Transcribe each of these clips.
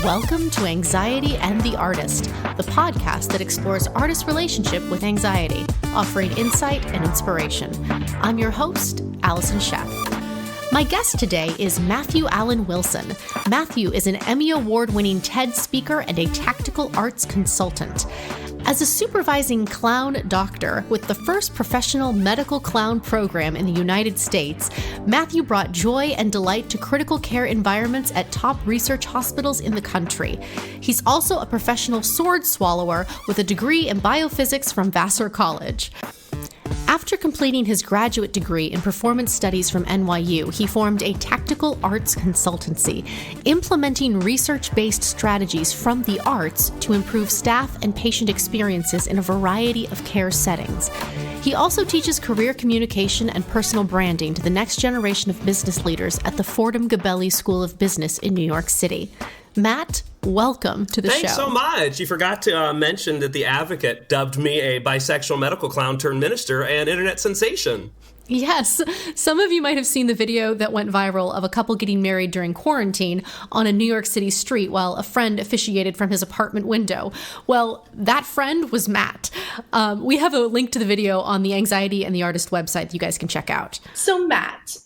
Welcome to Anxiety and the Artist, the podcast that explores artists' relationship with anxiety, offering insight and inspiration. I'm your host, Allison Sheff. My guest today is Matthew Allen Wilson. Matthew is an Emmy Award-winning TED speaker and a tactical arts consultant. As a supervising clown doctor with the first professional medical clown program in the United States, Matthew brought joy and delight to critical care environments at top research hospitals in the country. He's also a professional sword swallower with a degree in biophysics from Vassar College. After completing his graduate degree in performance studies from NYU, he formed a tactical arts consultancy, implementing research-based strategies from the arts to improve staff and patient experiences in a variety of care settings. He also teaches career communication and personal branding to the next generation of business leaders at the Fordham Gabelli School of Business in New York City. Matt, welcome to the show. Thanks so much. You forgot to mention that The Advocate dubbed me a bisexual medical clown turned minister and internet sensation. Yes. Some of you might have seen the video that went viral of a couple getting married during quarantine on a New York City street while a friend officiated from his apartment window. Well, that friend was Matt. We have a link to the video on the Anxiety and the Artist website that you guys can check out. So Matt,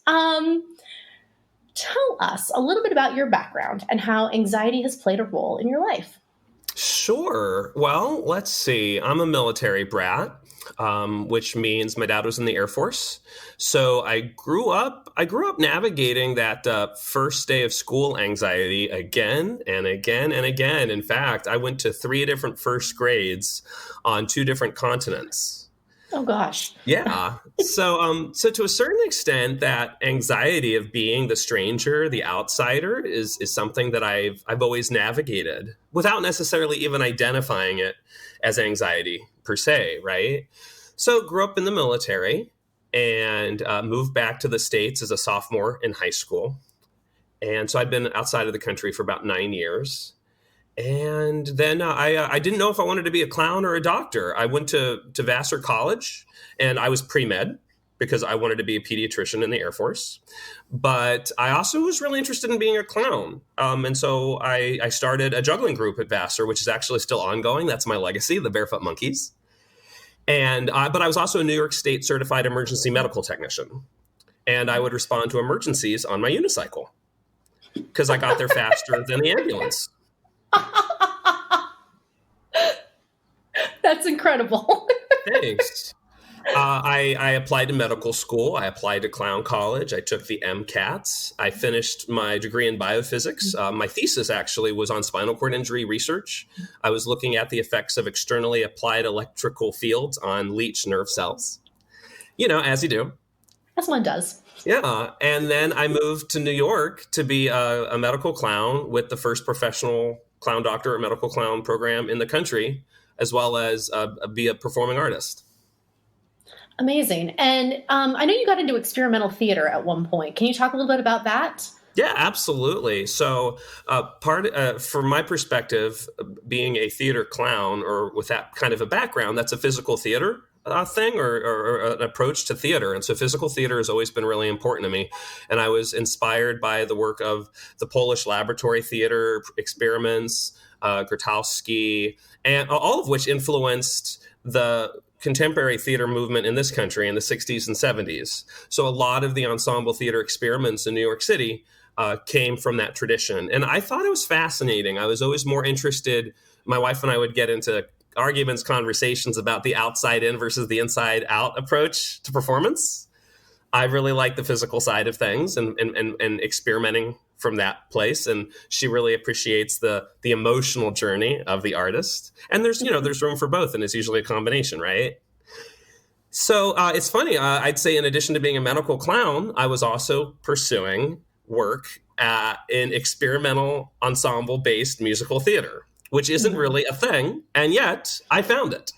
tell us a little bit about your background and how anxiety has played a role in your life. Sure. Well, let's see. I'm a military brat, which means my dad was in the Air Force. So I grew up navigating that first day of school anxiety again and again and again. In fact, I went to 3 different first grades on 2 different continents. Oh gosh. Yeah. So to a certain extent, that anxiety of being the stranger, the outsider is something that I've always navigated without necessarily even identifying it as anxiety per se, right? So grew up in the military and moved back to the States as a sophomore in high school. And so I'd been outside of the country for about 9 years. And then I didn't know if I wanted to be a clown or a doctor. I went to Vassar College, and I was pre-med because I wanted to be a pediatrician in the Air Force. But I also was really interested in being a clown. And so I started a juggling group at Vassar, which is actually still ongoing. That's my legacy, the Barefoot Monkeys. But I was also a New York State certified emergency medical technician. And I would respond to emergencies on my unicycle because I got there faster than the ambulance. That's incredible. Thanks. I applied to medical school. I applied to clown college. I took the MCATs. I finished my degree in biophysics. My thesis actually was on spinal cord injury research. I was looking at the effects of externally applied electrical fields on leech nerve cells. You know, as you do. As one does. Yeah. And then I moved to New York to be a medical clown with the first professional clown doctor or medical clown program in the country, as well as be a performing artist. Amazing. And I know you got into experimental theater at one point. Can you talk a little bit about that? Yeah, absolutely. So from my perspective, being a theater clown or with that kind of a background, that's a physical theater thing or an approach to theater. And so physical theater has always been really important to me. And I was inspired by the work of the Polish laboratory theater experiments, Grotowski, and all of which influenced the contemporary theater movement in this country in the 60s and 70s. So a lot of the ensemble theater experiments in New York City came from that tradition. And I thought it was fascinating. I was always more interested. My wife and I would get into arguments, conversations about the outside in versus the inside out approach to performance. I really like the physical side of things and experimenting from that place. And she really appreciates the emotional journey of the artist. And there's room for both. And it's usually a combination, right? So it's funny. I'd say in addition to being a medical clown, I was also pursuing work in experimental ensemble based musical theater, which isn't really a thing. And yet I found it.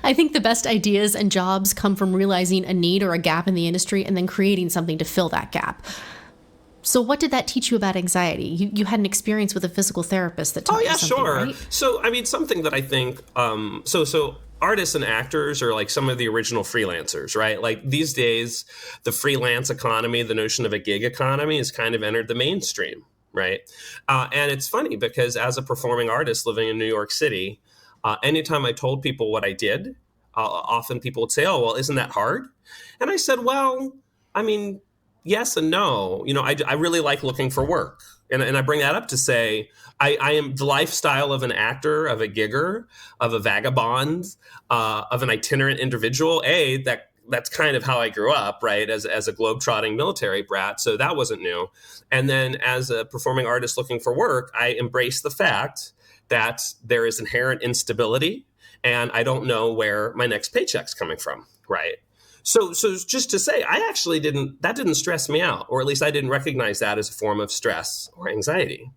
I think the best ideas and jobs come from realizing a need or a gap in the industry and then creating something to fill that gap. So what did that teach you about anxiety? You had an experience with a physical therapist that taught you something, sure. Right? So, I mean, something that I think, so artists and actors are like some of the original freelancers, right? Like these days, the freelance economy, the notion of a gig economy has kind of entered the mainstream, right? And it's funny because as a performing artist living in New York City, anytime I told people what I did, often people would say, "Oh, well, isn't that hard?" And I said, "Well, I mean, yes and no. I really like looking for work." And I bring that up to say, I am the lifestyle of an actor, of a gigger, of a vagabond, of an itinerant individual. That's kind of how I grew up, right? As a globetrotting military brat. So that wasn't new. And then as a performing artist looking for work, I embraced the fact that there is inherent instability and I don't know where my next paycheck's coming from, right? So just to say, that didn't stress me out, or at least I didn't recognize that as a form of stress or anxiety.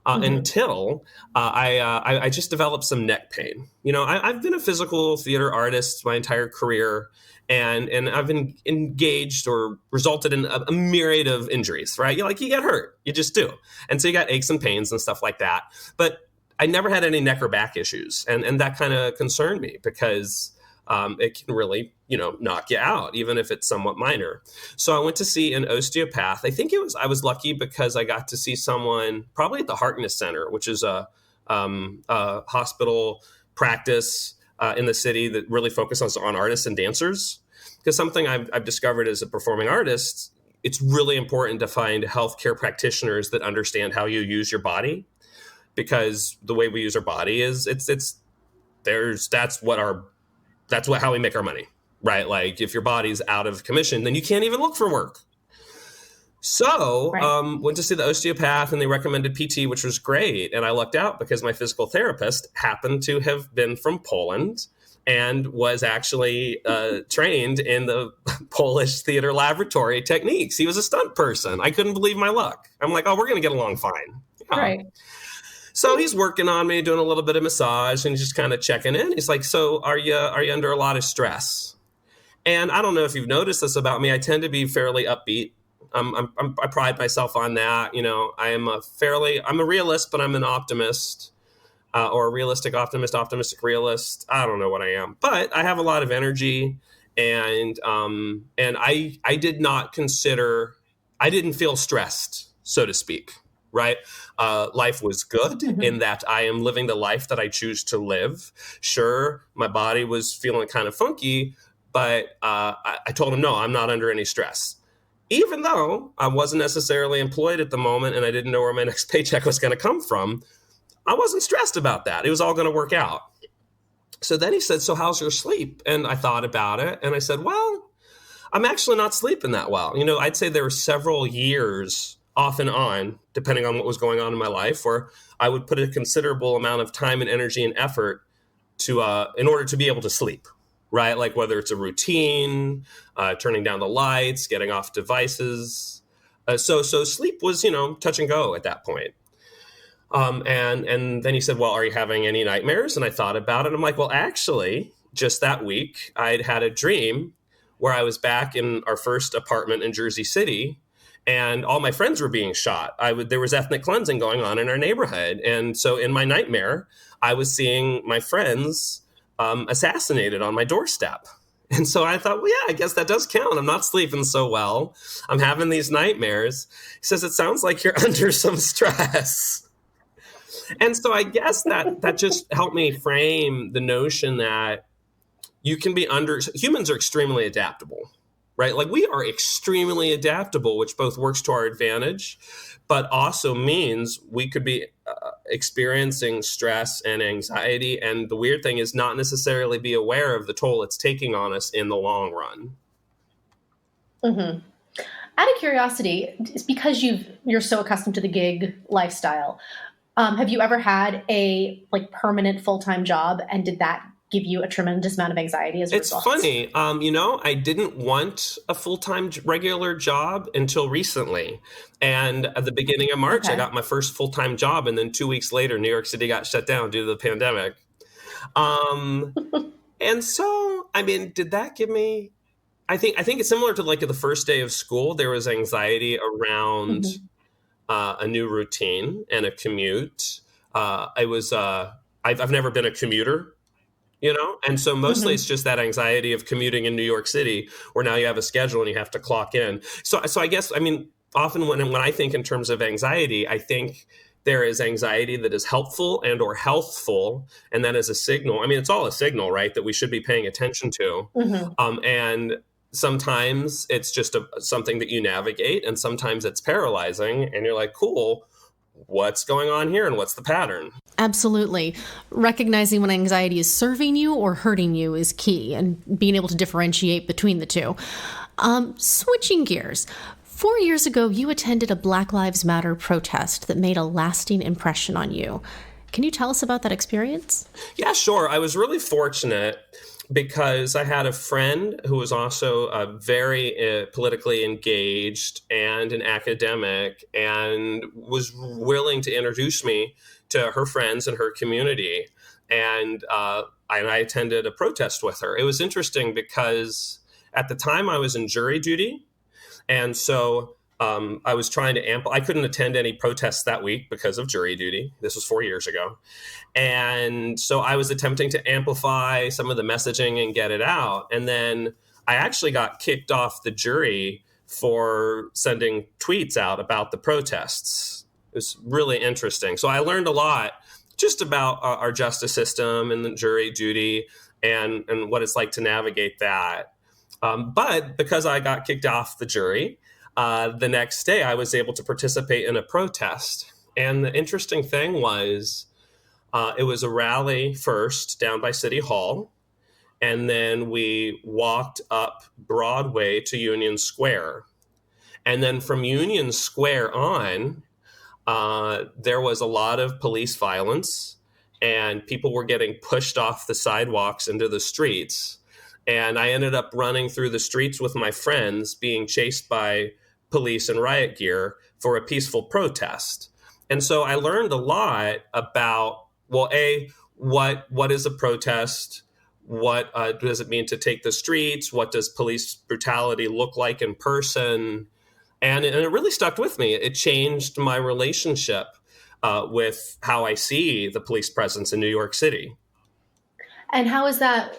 Until I just developed some neck pain. I've been a physical theater artist my entire career, and I've been engaged or resulted in a myriad of injuries, right? You get hurt, you just do. And so you got aches and pains and stuff like that. But I never had any neck or back issues. And that kind of concerned me because it can really, knock you out, even if it's somewhat minor. So I went to see an osteopath. I was lucky because I got to see someone probably at the Harkness Center, which is a hospital practice in the city that really focuses on artists and dancers. Because something I've discovered as a performing artist, it's really important to find healthcare practitioners that understand how you use your body. Because the way we use our body is how we make our money, right? Like if your body's out of commission, then you can't even look for work. So went to see the osteopath and they recommended PT, which was great. And I lucked out because my physical therapist happened to have been from Poland and was actually trained in the Polish theater laboratory techniques. He was a stunt person. I couldn't believe my luck. I'm like, oh, we're going to get along fine. Right. So he's working on me, doing a little bit of massage, and he's just kind of checking in. He's like, "So are you under a lot of stress?" And I don't know if you've noticed this about me. I tend to be fairly upbeat. I pride myself on that. I'm a realist, but I'm an optimist, or a realistic optimist, optimistic realist. I don't know what I am, but I have a lot of energy, and I didn't feel stressed, so to speak. Right. Life was good in that I am living the life that I choose to live. Sure, my body was feeling kind of funky, but I told him, no, I'm not under any stress. Even though I wasn't necessarily employed at the moment and I didn't know where my next paycheck was going to come from, I wasn't stressed about that. It was all going to work out. So then he said, "So how's your sleep?" And I thought about it and I said, well, I'm actually not sleeping that well. I'd say there were several years off and on, depending on what was going on in my life, where I would put a considerable amount of time and energy and effort in order to be able to sleep, right? Like whether it's a routine, turning down the lights, getting off devices. So sleep was, touch and go at that point. And then he said, "Well, are you having any nightmares?" And I thought about it. I'm like, well, actually, just that week, I'd had a dream where I was back in our first apartment in Jersey City, and all my friends were being shot. There was ethnic cleansing going on in our neighborhood. And so in my nightmare, I was seeing my friends assassinated on my doorstep. And so I thought, well, yeah, I guess that does count. I'm not sleeping so well. I'm having these nightmares. He says, "It sounds like you're under some stress." And so I guess that just helped me frame the notion that humans are extremely adaptable. Right? Like we are extremely adaptable, which both works to our advantage, but also means we could be experiencing stress and anxiety. And the weird thing is not necessarily be aware of the toll it's taking on us in the long run. Mm-hmm. Out of curiosity, because you're so accustomed to the gig lifestyle, have you ever had a permanent full-time job, and did that give you a tremendous amount of anxiety as a result? It's funny. I didn't want a full-time regular job until recently. And at the beginning of March, I got my first full-time job. And then 2 weeks later, New York City got shut down due to the pandemic. And so, did that give me, I think it's similar to the first day of school. There was anxiety around a new routine and a commute. I've never been a commuter. And so mostly it's just that anxiety of commuting in New York City where now you have a schedule and you have to clock in. So I guess, often when I think in terms of anxiety, I think there is anxiety that is helpful and or healthful, and that is a signal. I mean, it's all a signal, right, that we should be paying attention to. Mm-hmm. And sometimes it's just something that you navigate, and sometimes it's paralyzing, and you're like, cool, what's going on here and what's the pattern? Absolutely. Recognizing when anxiety is serving you or hurting you is key, and being able to differentiate between the two. Switching gears. 4 years ago, you attended a Black Lives Matter protest that made a lasting impression on you. Can you tell us about that experience? Yeah, sure. I was really fortunate because I had a friend who was also very politically engaged and an academic, and was willing to introduce me to her friends and her community. And I attended a protest with her. It was interesting because at the time I was in jury duty. And so I was trying to I couldn't attend any protests that week because of jury duty. This was 4 years ago. And so I was attempting to amplify some of the messaging and get it out. And then I actually got kicked off the jury for sending tweets out about the protests. It was really interesting. So I learned a lot just about our justice system and the jury duty and what it's like to navigate that. But because I got kicked off the jury, the next day I was able to participate in a protest. And the interesting thing was it was a rally first down by City Hall. And then we walked up Broadway to Union Square. And then from Union Square on, there was a lot of police violence, and people were getting pushed off the sidewalks into the streets. And I ended up running through the streets with my friends, being chased by police in riot gear for a peaceful protest. And so I learned a lot about, well, what is a protest? What does it mean to take the streets? What does police brutality look like in person? And it really stuck with me. It changed my relationship with how I see the police presence in New York City. And how has that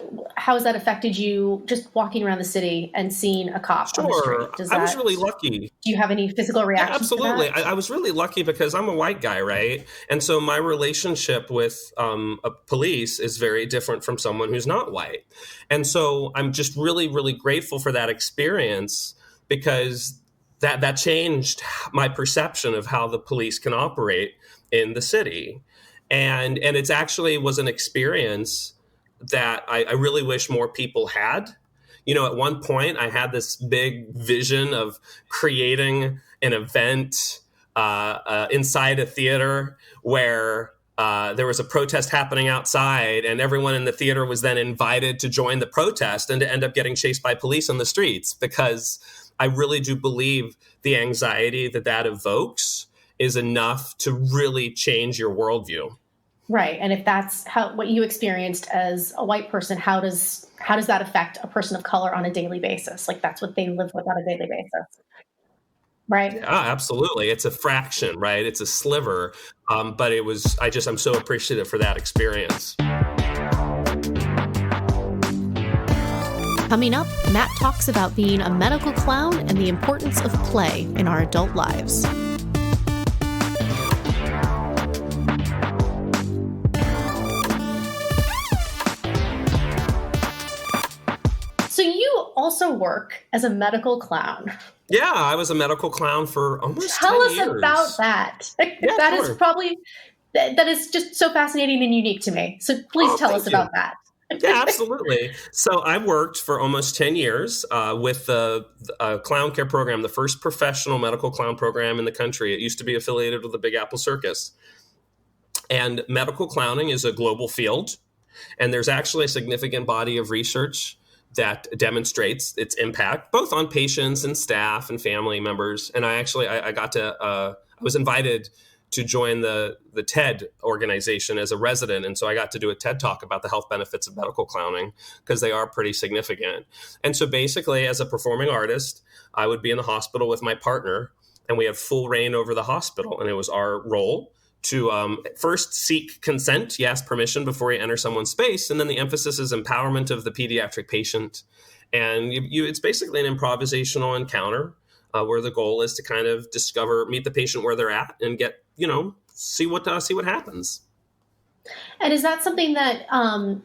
affected you just walking around the city and seeing a cop on the street? I was really lucky. Do you have any physical reactions? Yeah, absolutely. To that? I was really lucky because I'm a white guy, right? And so my relationship with a police is very different from someone who's not white. And so I'm just really, really grateful for that experience, because that changed my perception of how the police can operate in the city. And it's actually was an experience that I really wish more people had. You know, at one point I had this big vision of creating an event inside a theater where there was a protest happening outside, and everyone in the theater was then invited to join the protest and to end up getting chased by police on the streets, because I really do believe the anxiety that evokes is enough to really change your worldview. Right. And if that's what you experienced as a white person, how does that affect a person of color on a daily basis? Like, that's what they live with on a daily basis. Right. Yeah, absolutely. It's a fraction, right? It's a sliver. But I'm so appreciative for that experience. Coming up, Matt talks about being a medical clown and the importance of play in our adult lives. So you also work as a medical clown. Yeah, I was a medical clown for almost 10 years. Tell us about that. Yeah, that sure. is probably, that is just so fascinating and unique to me. So please tell us about that. Yeah, absolutely. So I worked for almost 10 years with the Clown Care program, the first professional medical clown program in the country. It used to be affiliated with the Big Apple Circus. And medical clowning is a global field. And there's actually a significant body of research that demonstrates its impact, both on patients and staff and family members. And I was invited to join the TED organization as a resident. And so I got to do a TED talk about the health benefits of medical clowning, because they are pretty significant. And so basically, as a performing artist, I would be in the hospital with my partner, and we had full reign over the hospital. And it was our role to first seek consent. You ask permission before you enter someone's space. And then the emphasis is empowerment of the pediatric patient. And it's basically an improvisational encounter where the goal is to kind of meet the patient where they're at and get, see what happens. And is that something that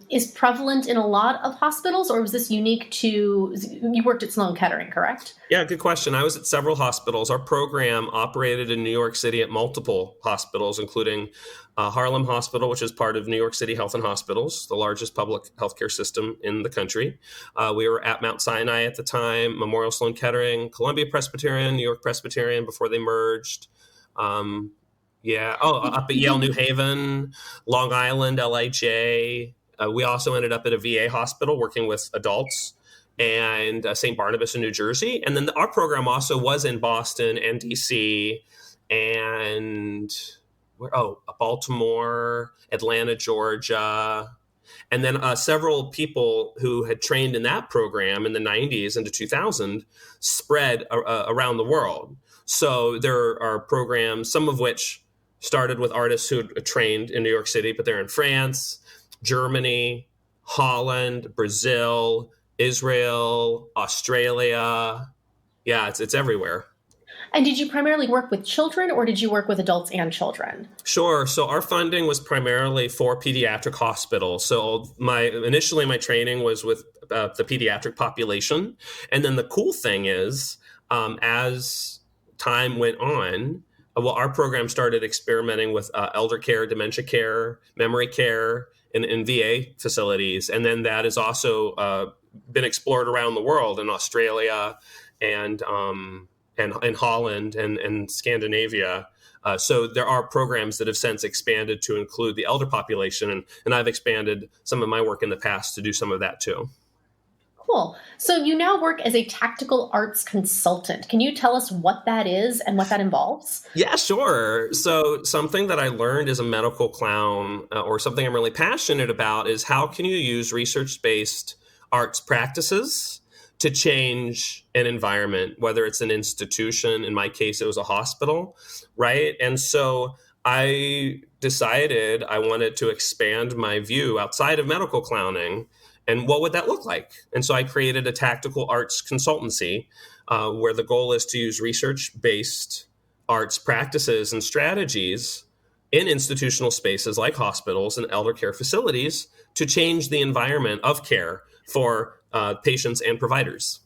is prevalent in a lot of hospitals, or was this unique to, you worked at Sloan Kettering, correct? Yeah, good question. I was at several hospitals. Our program operated in New York City at multiple hospitals, including Harlem Hospital, which is part of New York City Health and Hospitals, the largest public healthcare system in the country. We were at Mount Sinai at the time, Memorial Sloan Kettering, Columbia Presbyterian, New York Presbyterian before they merged. Up at Yale, New Haven, Long Island, LIJ. We also ended up at a VA hospital working with adults, and St. Barnabas in New Jersey. And then our program also was in Boston and DC and Baltimore, Atlanta, Georgia. And then several people who had trained in that program in the 90s into 2000 spread around the world. So there are programs, some of which started with artists who had trained in New York City, but they're in France, Germany, Holland, Brazil, Israel, Australia. Yeah, it's everywhere. And did you primarily work with children, or did you work with adults and children? Sure. So our funding was primarily for pediatric hospitals. So initially my training was with the pediatric population. And then the cool thing is, as time went on, our program started experimenting with elder care, dementia care, memory care in VA facilities. And then that has also been explored around the world in Australia and in Holland and Scandinavia. So there are programs that have since expanded to include the elder population. And I've expanded some of my work in the past to do some of that too. Cool. So you now work as a tactical arts consultant. Can you tell us what that is and what that involves? Yeah, sure. So something that I learned as a medical clown, or something I'm really passionate about, is how can you use research-based arts practices to change an environment, whether it's an institution. In my case, it was a hospital, right? And so I decided I wanted to expand my view outside of medical clowning. And what would that look like? And so I created a tactical arts consultancy where the goal is to use research-based arts practices and strategies in institutional spaces like hospitals and elder care facilities to change the environment of care for patients and providers.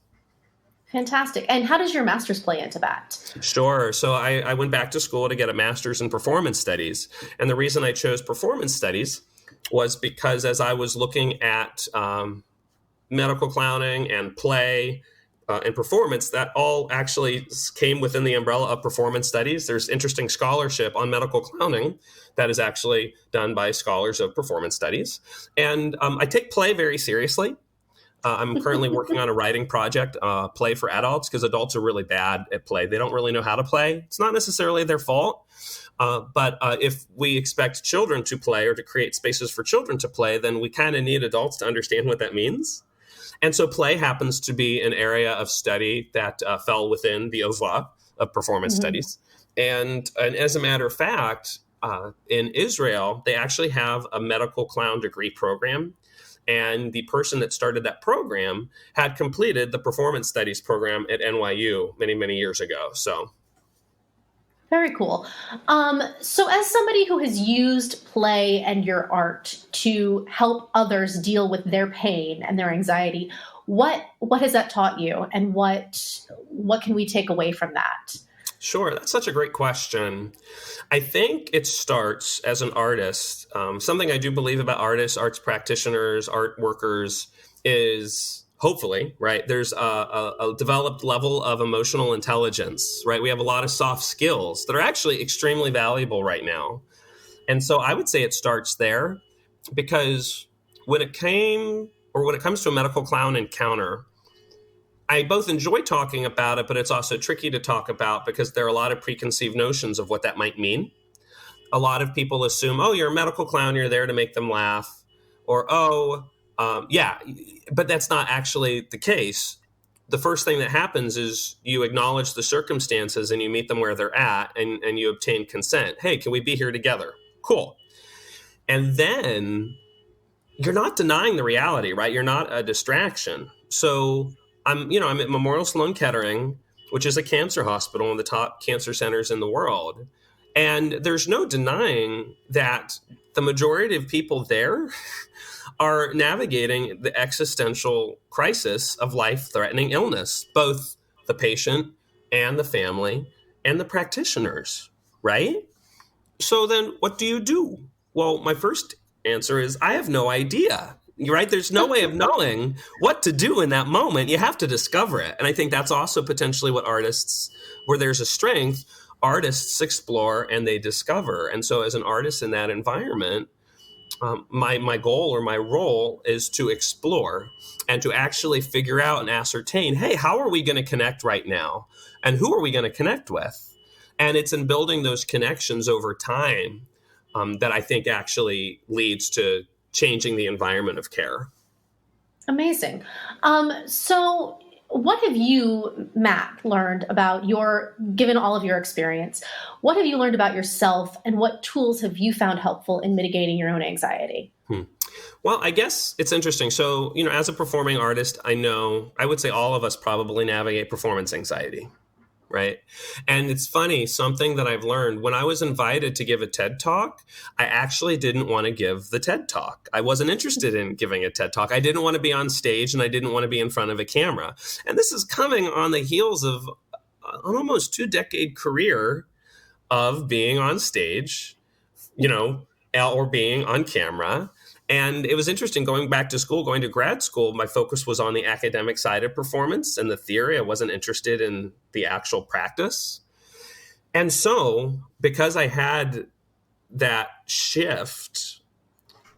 Fantastic. And how does your master's play into that? Sure. So I went back to school to get a master's in performance studies. And the reason I chose performance studies was because as I was looking at medical clowning and play and performance, that all actually came within the umbrella of performance studies. There's interesting scholarship on medical clowning that is actually done by scholars of performance studies. And I take play very seriously. I'm currently working on a writing project, play for adults, because adults are really bad at play. They don't really know how to play. It's not necessarily their fault. But if we expect children to play or to create spaces for children to play, then we kind of need adults to understand what that means. And so play happens to be an area of study that fell within the oeuvre of performance studies. And as a matter of fact, in Israel, they actually have a medical clown degree program. And the person that started that program had completed the performance studies program at NYU many, many years ago. So very cool. So as somebody who has used play and your art to help others deal with their pain and their anxiety, what has that taught you, and what can we take away from that? Sure. That's such a great question. I think it starts as an artist. Something I do believe about artists, arts practitioners, art workers is hopefully, right, there's a developed level of emotional intelligence, right? We have a lot of soft skills that are actually extremely valuable right now. And so I would say it starts there, because when it comes to a medical clown encounter, I both enjoy talking about it, but it's also tricky to talk about because there are a lot of preconceived notions of what that might mean. A lot of people assume, oh, you're a medical clown, you're there to make them laugh. Or, but that's not actually the case. The first thing that happens is you acknowledge the circumstances and you meet them where they're at, and you obtain consent. Hey, can we be here together? Cool. And then you're not denying the reality, right? You're not a distraction. So I'm at Memorial Sloan Kettering which is a cancer hospital, one of the top cancer centers in the world. And there's no denying that the majority of people there are navigating the existential crisis of life-threatening illness, both the patient and the family and the practitioners, right? So then what do you do? Well, my first answer is I have no idea, right? There's no way of knowing what to do in that moment. You have to discover it. And I think that's also potentially what artists, where there's a strength, artists explore and they discover. And so as an artist in that environment, my goal or my role is to explore and to actually figure out and ascertain, hey, how are we going to connect right now? And who are we going to connect with? And it's in building those connections over time that I think actually leads to changing the environment of care. Amazing. So what have you, Matt, learned about given all of your experience, what have you learned about yourself and what tools have you found helpful in mitigating your own anxiety? Well, I guess it's interesting. So, as a performing artist, I would say all of us probably navigate performance anxiety, right? And it's funny, something that I've learned, when I was invited to give a TED Talk, I actually didn't want to give the TED Talk. I wasn't interested in giving a TED Talk. I didn't want to be on stage and I didn't want to be in front of a camera. And this is coming on the heels of an almost 2-decade career of being on stage, or being on camera. And it was interesting going back to school, going to grad school, my focus was on the academic side of performance and the theory. I wasn't interested in the actual practice. And so because I had that shift,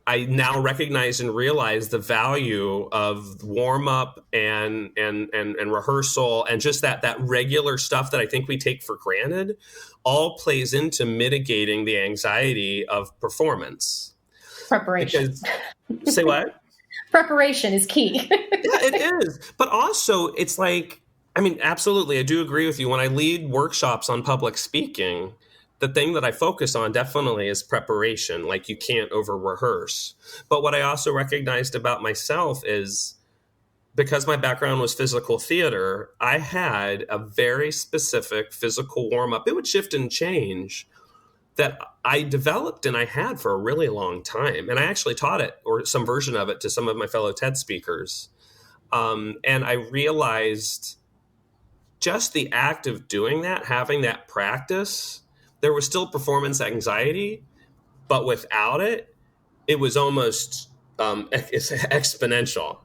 I now recognize and realize the value of warm up and rehearsal and just that regular stuff that I think we take for granted all plays into mitigating the anxiety of performance. Preparation. Say what? Preparation is key. Yeah, it is. But also it's absolutely. I do agree with you. When I lead workshops on public speaking, the thing that I focus on definitely is preparation. Like, you can't over rehearse. But what I also recognized about myself is, because my background was physical theater, I had a very specific physical warm up. It would shift and change that I developed and I had for a really long time. And I actually taught it, or some version of it, to some of my fellow TED speakers. And I realized just the act of doing that, having that practice, there was still performance anxiety, but without it, it was almost exponential,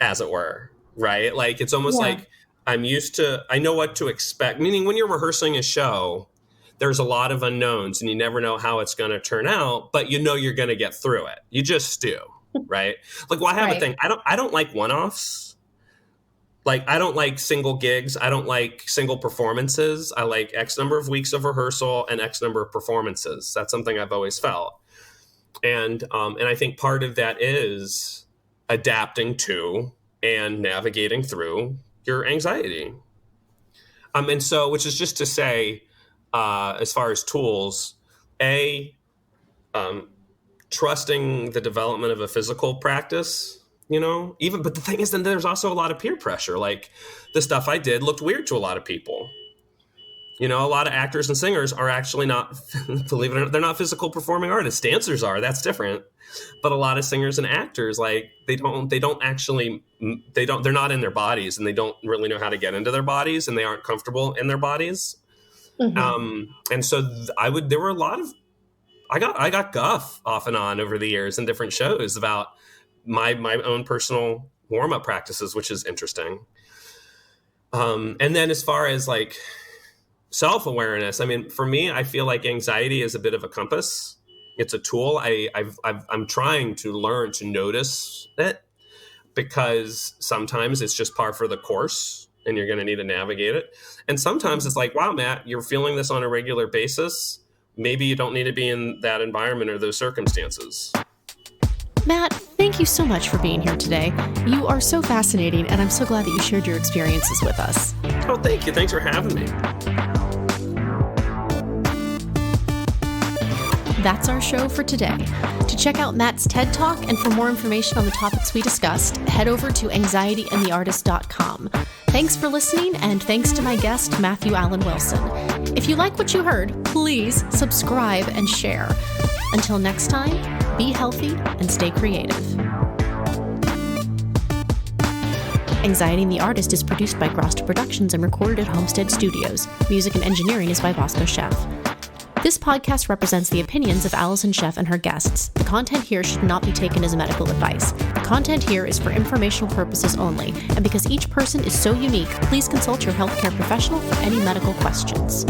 as it were, right? Like, it's almost like I know what to expect. Meaning, when you're rehearsing a show, there's a lot of unknowns and you never know how it's going to turn out, but you're going to get through it. You just do, right? Like, I have a thing. I don't like one-offs. Like, I don't like single gigs. I don't like single performances. I like X number of weeks of rehearsal and X number of performances. That's something I've always felt. And I think part of that is adapting to and navigating through your anxiety. And so, which is just to say, as far as tools, trusting the development of a physical practice, but the thing is, then there's also a lot of peer pressure. Like, the stuff I did looked weird to a lot of people. A lot of actors and singers are actually not, believe it or not, they're not physical performing artists. Dancers are, that's different. But a lot of singers and actors, like, they're not in their bodies, and they don't really know how to get into their bodies, and they aren't comfortable in their bodies. Mm-hmm. And so there were a lot of, I got guff off and on over the years in different shows about my own personal warm-up practices, which is interesting. And then as far as like self-awareness, for me, I feel like anxiety is a bit of a compass. It's a tool. I'm trying to learn to notice it, because sometimes it's just par for the course and you're going to need to navigate it. And sometimes it's like, wow, Matt, you're feeling this on a regular basis. Maybe you don't need to be in that environment or those circumstances. Matt, thank you so much for being here today. You are so fascinating, and I'm so glad that you shared your experiences with us. Oh, thank you. Thanks for having me. That's our show for today. To check out Matt's TED Talk and for more information on the topics we discussed, head over to anxietyandtheartist.com. Thanks for listening, and thanks to my guest, Matthew Allen Wilson. If you like what you heard, please subscribe and share. Until next time, be healthy and stay creative. Anxiety and the Artist is produced by Groster Productions and recorded at Homestead Studios. Music and engineering is by Bosco Chef. This podcast represents the opinions of Allison Sheff and her guests. The content here should not be taken as medical advice. The content here is for informational purposes only, and because each person is so unique, please consult your healthcare professional for any medical questions.